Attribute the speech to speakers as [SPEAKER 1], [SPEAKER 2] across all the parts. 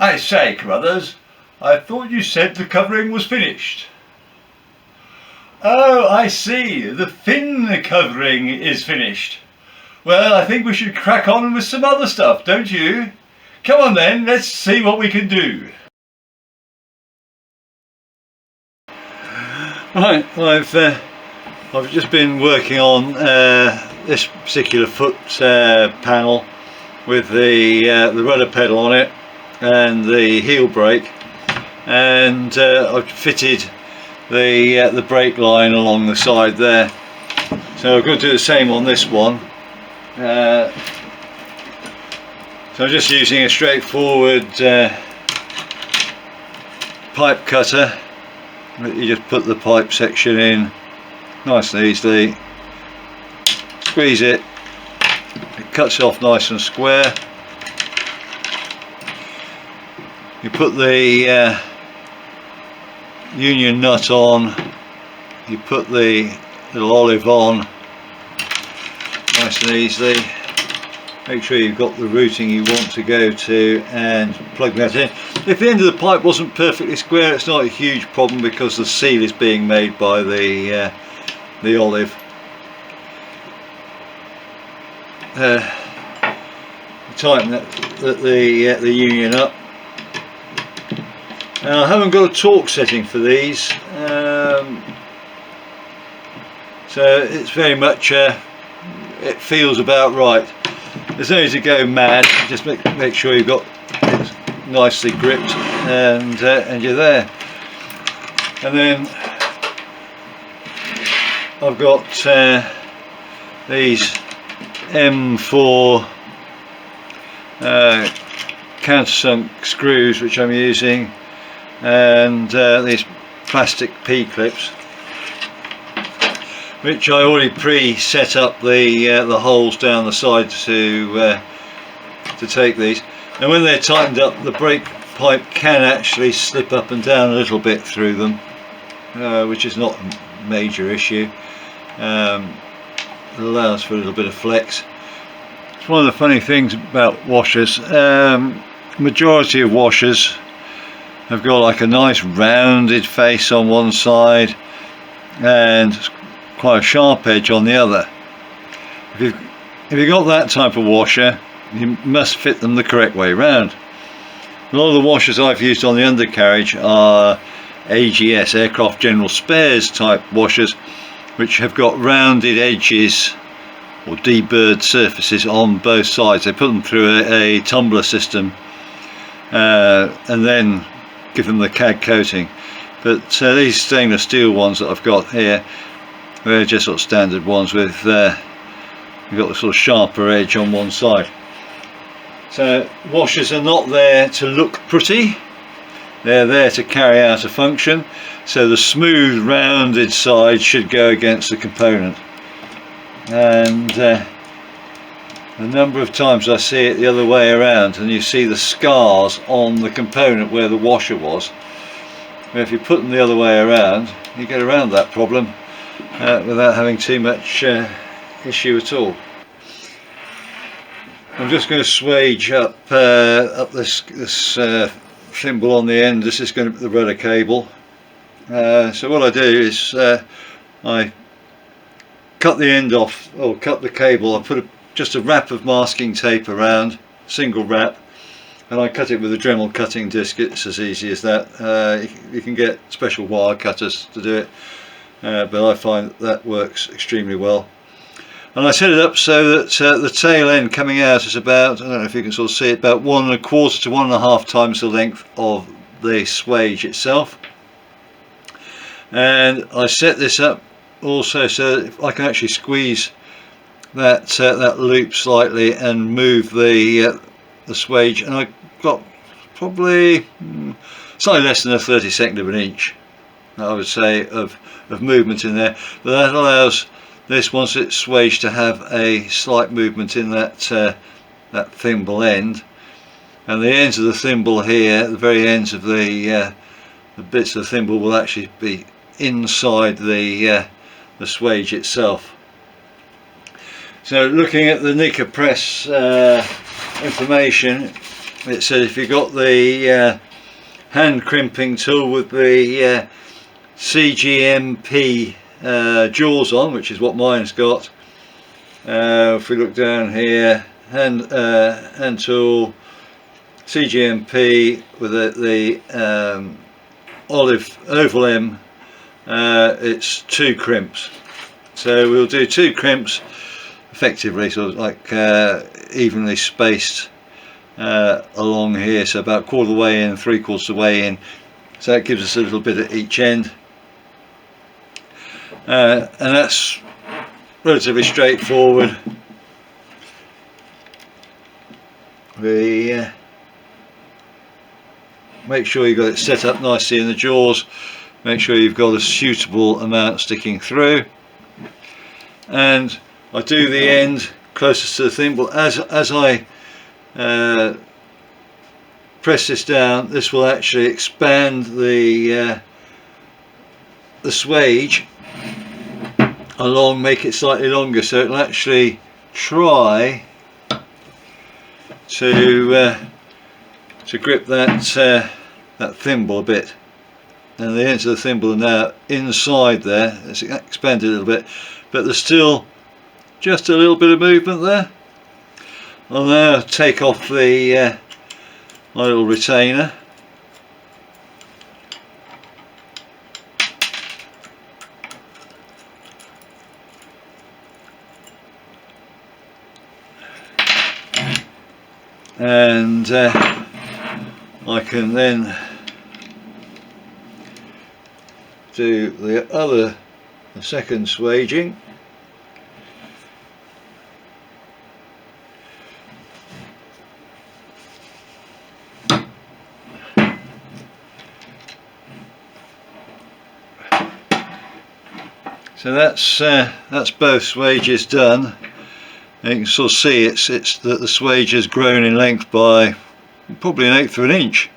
[SPEAKER 1] I say, Carruthers, I thought you said the covering was finished. Oh, I see, the fin covering is finished. Well, I think we should crack on with some other stuff, don't you? Come on then, let's see what we can do. Right, I've just been working on this particular foot panel with the rudder pedal on it and the heel brake, and I've fitted the brake line along the side there. So I'm going to do the same on this one. So I'm just using a straightforward pipe cutter. You just put the pipe section in nice and easily, squeeze it, it cuts off nice and square. You put the union nut on, you put the little olive on nice and easily. Make sure you've got the routing you want to go to and plug that in. If the end of the pipe wasn't perfectly square, it's not a huge problem because the seal is being made by the olive. Tighten the union up. Now, I haven't got a torque setting for these, so it's very much it feels about right. There's no need to go mad, just make sure you've got it nicely gripped and you're there. And then I've got these M4 countersunk screws which I'm using, and these plastic P-clips which I already pre-set up the holes down the side to take these. And when they're tightened up, the brake pipe can actually slip up and down a little bit through them, which is not a major issue. It allows for a little bit of flex. It's one of the funny things about washers. Majority of washers have got like a nice rounded face on one side and quite a sharp edge on the other. If you've got that type of washer, you must fit them the correct way round. A lot of the washers I've used on the undercarriage are AGS, Aircraft General Spares type washers, which have got rounded edges or deburred surfaces on both sides. They put them through a tumbler system and then give them the CAD coating. But these stainless steel ones that I've got here, they're just sort of standard ones with you've got the sort of sharper edge on one side. So washers are not there to look pretty, they're there to carry out a function. So the smooth rounded side should go against the component, and a number of times I see it the other way around, and you see the scars on the component where the washer was. Where if you put them the other way around, you get around that problem without having too much issue at all. I'm just going to swage up this thimble on the end. This is going to be the rudder cable. So what I do is I cut the end off, or cut the cable. I put just a wrap of masking tape around, single wrap, and I cut it with a Dremel cutting disc. It's as easy as that. You can get special wire cutters to do it, but I find that works extremely well. And I set it up so that the tail end coming out is about, I don't know if you can sort of see it, about 1 1/4 to 1 1/2 times the length of the swage itself. And I set this up also so that I can actually squeeze that loop slightly and move the swage, and I got probably slightly less than a 32nd of an inch, I would say, of movement in there. But that allows this, once it's swaged, to have a slight movement in that thimble end, and the ends of the thimble here, the very ends of the bits of the thimble, will actually be inside the swage itself. So looking at the Nika press information, it said if you got the hand crimping tool with the CGMP jaws on, which is what mine's got. If we look down here, hand tool, CGMP with the olive oval M, it's 2 crimps. So we'll do 2 crimps effectively, sort of like evenly spaced along here, so about 1/4 the way in, 3/4 the way in. So that gives us a little bit at each end, and that's relatively straightforward. Make sure you've got it set up nicely in the jaws, make sure you've got a suitable amount sticking through, and I do the end closest to the thimble. As I press this down, this will actually expand the swage along, make it slightly longer, so it'll actually try to grip that thimble a bit. And the ends of the thimble are now inside there. It's expanded a little bit, but there's still just a little bit of movement there. I'll now take off the my little retainer. And I can then do the second swaging. So that's both swages done. And you can sort of see it's that the swage has grown in length by probably 1/8 of an inch.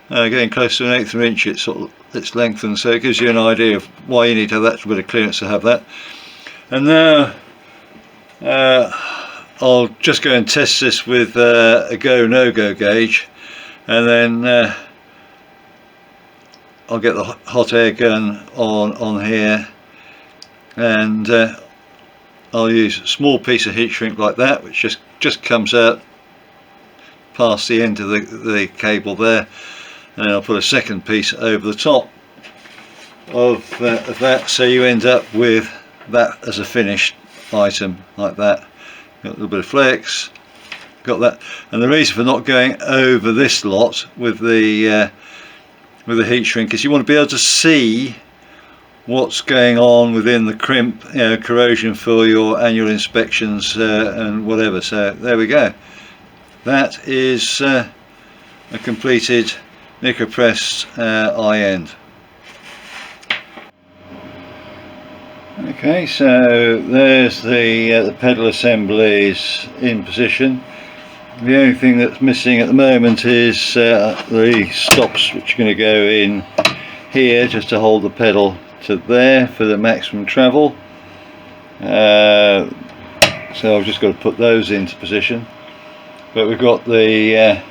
[SPEAKER 1] Getting close to 1/8 of an inch, it's lengthened, so it gives you an idea of why you need to have that bit of clearance to have that. And now I'll just go and test this with a go no-go gauge, and then I'll get the hot air gun on here, and I'll use a small piece of heat shrink like that, which just comes out past the end of the cable there, and then I'll put a second piece over the top of that, so you end up with that as a finished item like that. Got a little bit of flex, got that. And the reason for not going over this lot with the heat shrink is you want to be able to see what's going on within the crimp, corrosion for your annual inspections and whatever. So there we go. That is a completed knicker press eye end. Okay, so there's the pedal assemblies in position. The only thing that's missing at the moment is the stops, which are going to go in here just to hold the pedal to there for the maximum travel. So I've just got to put those into position. But we've got the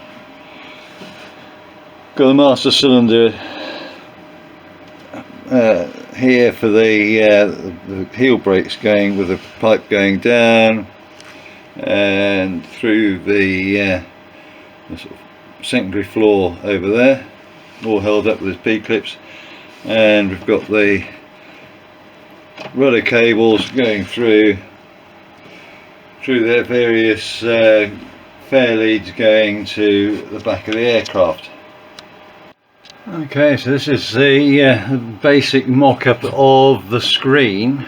[SPEAKER 1] master cylinder here for the heel brakes, going with the pipe going down and through the sort of secondary floor over there, all held up with P-clips. And we've got the rudder cables going through their various fair leads going to the back of the aircraft. Okay, so this is the basic mock-up of the screen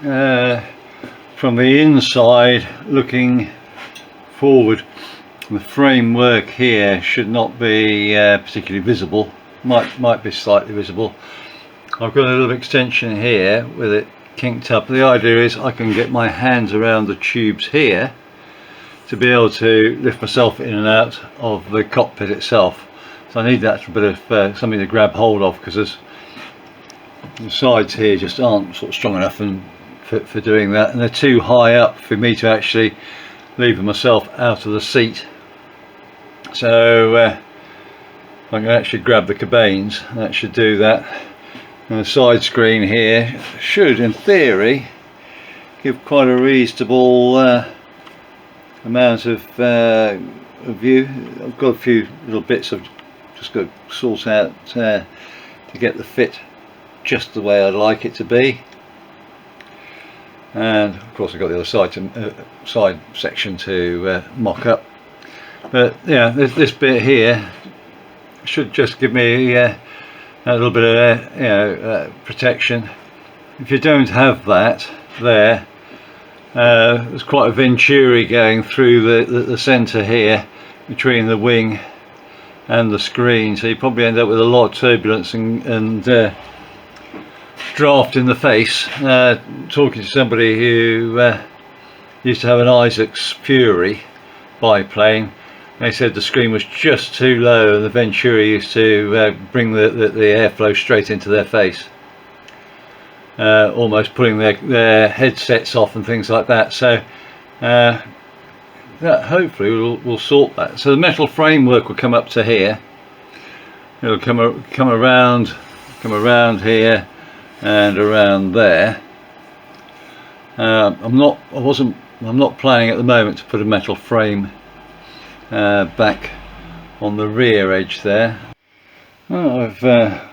[SPEAKER 1] from the inside looking forward. The framework here should not be particularly visible. Might be slightly visible. I've got a little extension here with it kinked up. The idea is I can get my hands around the tubes here to be able to lift myself in and out of the cockpit itself. So I need that bit of something to grab hold of, because the sides here just aren't sort of strong enough for doing that, and they're too high up for me to actually lever myself out of the seat So I can actually grab the cabanes. That should do that. And the side screen here should, in theory, give quite a reasonable amount of view. I've got a few little bits I've just got to sort out to get the fit just the way I'd like it to be. And of course I've got the other side section to mock up. But yeah, this bit here should just give me a little bit of protection. If you don't have that there, there's quite a venturi going through the centre here between the wing and the screen, so you probably end up with a lot of turbulence and draft in the face. Talking to somebody who used to have an Isaac's Fury biplane, they said the screen was just too low and the venturi used to bring the airflow straight into their face, almost putting their headsets off and things like that. So that hopefully we'll sort that. So the metal framework will come up to here, it'll come around here and around there. I'm not planning at the moment to put a metal frame back on the rear edge there. Well, I've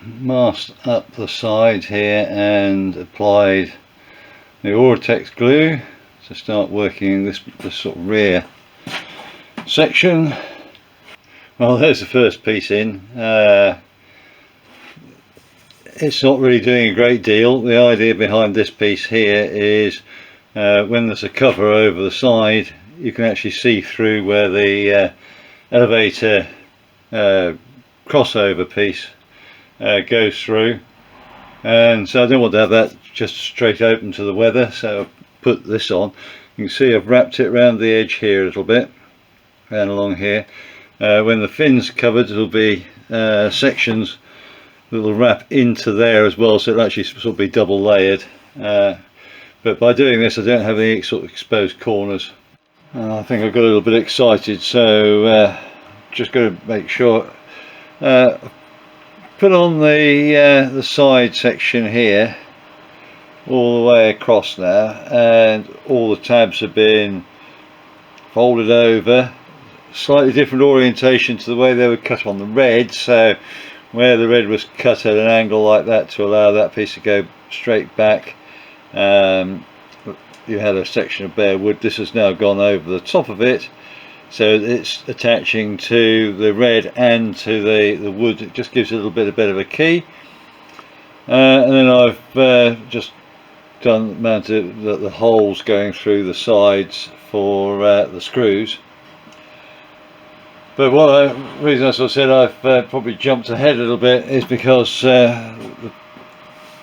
[SPEAKER 1] masked up the side here and applied the Oratex glue to start working this sort of rear section. Well, there's the first piece in. It's not really doing a great deal. The idea behind this piece here is when there's a cover over the side, you can actually see through where the elevator crossover piece goes through, and so I don't want to have that just straight open to the weather, so I've put this on. You can see I've wrapped it around the edge here a little bit and along here. When the fin's covered, it'll be sections that will wrap into there as well, so it'll actually sort of be double layered. But by doing this I don't have any sort of exposed corners. I think I got a little bit excited, so just got to make sure. Put on the side section here all the way across now, and all the tabs have been folded over. Slightly different orientation to the way they were cut on the red, so where the red was cut at an angle like that to allow that piece to go straight back, you had a section of bare wood. This has now gone over the top of it, so it's attaching to the red and to the wood. It just gives it a little bit of a key. And then I've just mounted the holes going through the sides for the screws. But the reason, as I said, I've probably jumped ahead a little bit is because to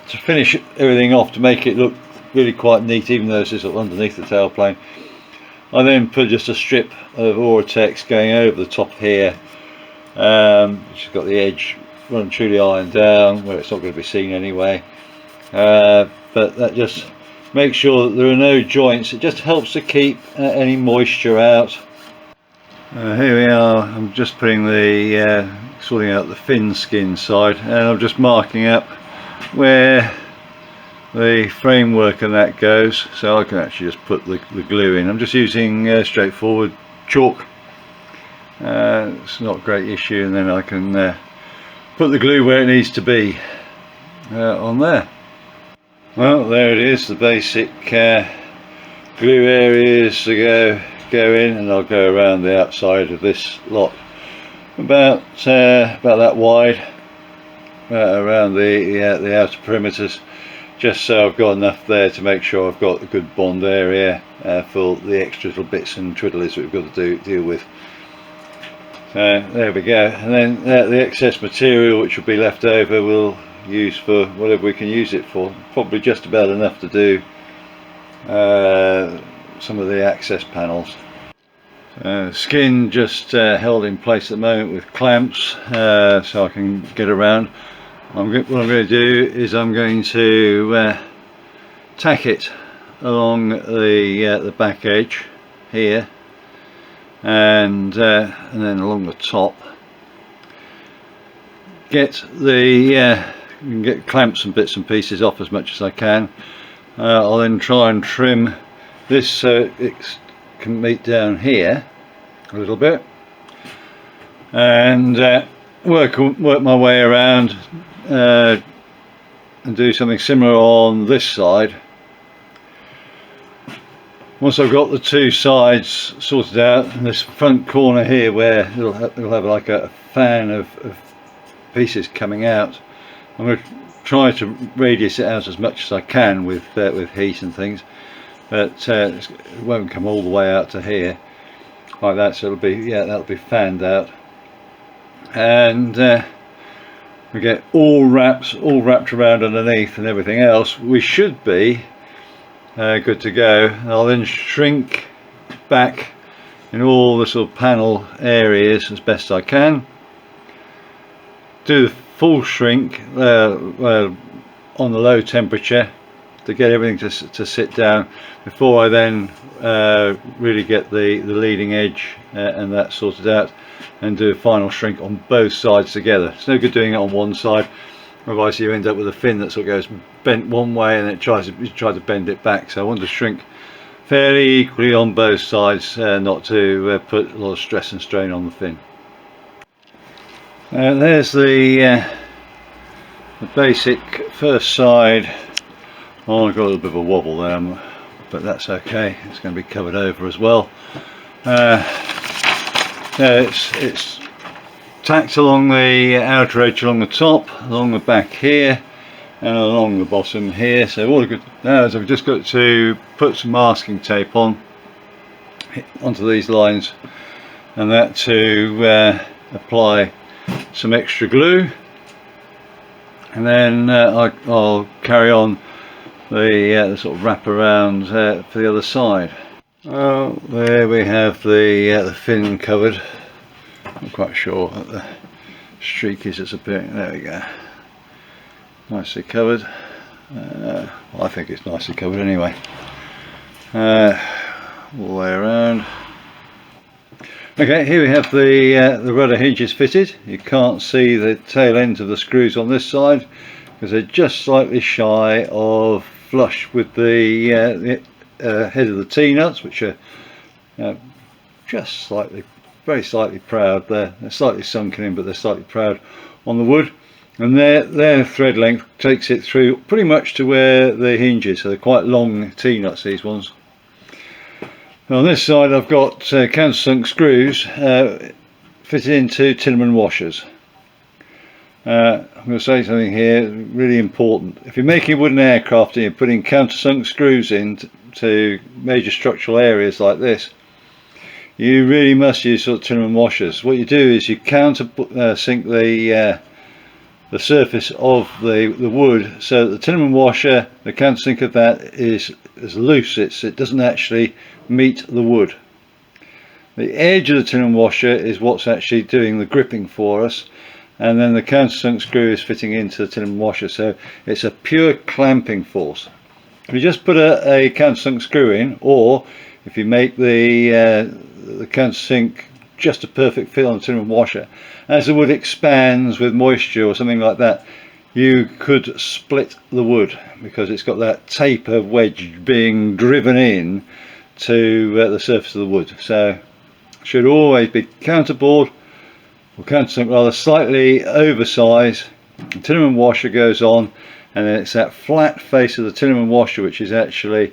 [SPEAKER 1] finish everything off, to make it look really quite neat, even though this is underneath the tailplane, I then put just a strip of Oratex going over the top here, which has got the edge run truly ironed down where it's not going to be seen anyway. But that just makes sure that there are no joints. It just helps to keep any moisture out. Here we are. I'm just putting the sorting out the fin skin side, and I'm just marking up where the framework and that goes, so I can actually just put the glue in. I'm just using straightforward chalk. It's not a great issue, and then I can put the glue where it needs to be on there. Well, there it is, the basic glue areas to go in, and I'll go around the outside of this lot about that wide, around the outer perimeters, just so I've got enough there to make sure I've got a good bond area for the extra little bits and twiddlies that we've got to deal with. So there we go, and then the excess material which will be left over we'll use for whatever we can use it for. Probably just about enough to do some of the access panels. Skin just held in place at the moment with clamps, so I can get around. What I'm going to do is I'm going to tack it along the back edge here, and then along the top. Get the you can get clamps and bits and pieces off as much as I can. I'll then try and trim this so it can meet down here a little bit, and work my way around and do something similar on this side. Once I've got the two sides sorted out, and this front corner here where it'll have like a fan of pieces coming out, I'm going to try to radius it out as much as I can with heat and things, but it won't come all the way out to here like that, so it'll be, yeah, that'll be fanned out, and we get all wrapped around underneath and everything else. We should be good to go. I'll then shrink back in all the sort of panel areas as best I can. Do the full shrink on the low temperature to get everything to sit down before I then really get the leading edge and that sorted out, and do a final shrink on both sides together. It's no good doing it on one side, otherwise you end up with a fin that sort of goes bent one way and it tries to bend it back. So I want to shrink fairly equally on both sides, not to put a lot of stress and strain on the fin. There's the basic first side. Oh, I've got a little bit of a wobble there, but that's okay, it's going to be covered over as well. It's tacked along the outer edge, along the top, along the back here, and along the bottom here. So all good now is I've just got to put some masking tape onto these lines, and that to apply some extra glue, and then I'll carry on the sort of wrap around for the other side. Oh, there we have the fin covered. I'm quite sure that the streak is appearing. There we go, nicely covered. Well, I think it's nicely covered anyway, all the way around. Okay, here we have the rudder hinges fitted. You can't see the tail ends of the screws on this side because they're just slightly shy of flush with the head of the T-nuts, which are just slightly, very slightly proud. They're slightly sunken in, but they're slightly proud on the wood, and their thread length takes it through pretty much to where the hinge is. So they're quite long T-nuts, these ones. On this side I've got countersunk screws fitted into Tinnerman washers. I'm going to say something here really important. If you're making wooden aircraft and you're putting countersunk screws into major structural areas like this, you really must use sort of Tinnerman washers. What you do is you countersink the surface of the wood, so that the Tinnerman washer, the countersink of that is loose. It doesn't actually meet the wood. The edge of the Tinnerman washer is what's actually doing the gripping for us, and then the countersunk screw is fitting into the Tinnerman washer, so it's a pure clamping force. If you just put a countersunk screw in, or if you make the countersink just a perfect fit on the Tinnerman washer, as the wood expands with moisture or something like that, you could split the wood because it's got that taper wedge being driven in to the surface of the wood. So should always be counterboard, or countersunk rather, slightly oversized. The Tinnerman washer goes on, and then it's that flat face of the Tinnerman washer which is actually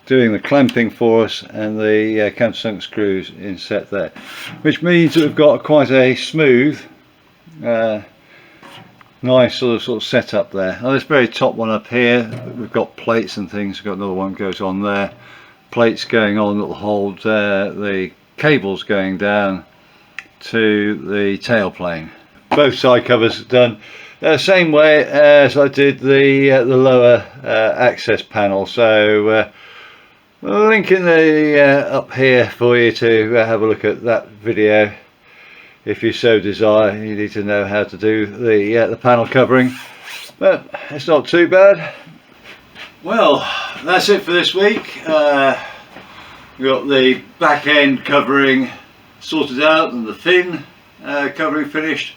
[SPEAKER 1] doing the clamping for us, and the countersunk screws inset there, which means that we've got quite a smooth, nice sort of setup there. Now this very top one up here, we've got plates and things. We've got another one goes on there, plates going on that will hold the cables going down to the tailplane. Both side covers are done same way as I did the lower access panel. So link in the up here for you to have a look at that video if you so desire. You need to know how to do the panel covering, but it's not too bad. Well, that's it for this week. We've got the back end covering sorted out and the fin covering finished,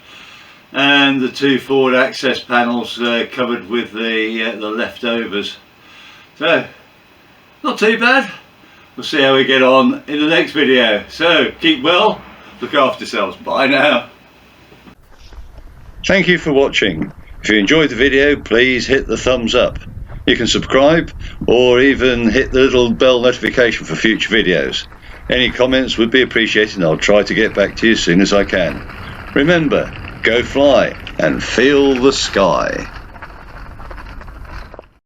[SPEAKER 1] and the 2 forward access panels covered with the leftovers. So not too bad. We'll see how we get on in the next video. So keep well, look after yourselves. Bye now. Thank you for watching. If you enjoyed the video, please hit the thumbs up. You can subscribe or even hit the little bell notification for future videos. Any comments would be appreciated, and I'll try to get back to you as soon as I can. Remember, go fly and feel the sky.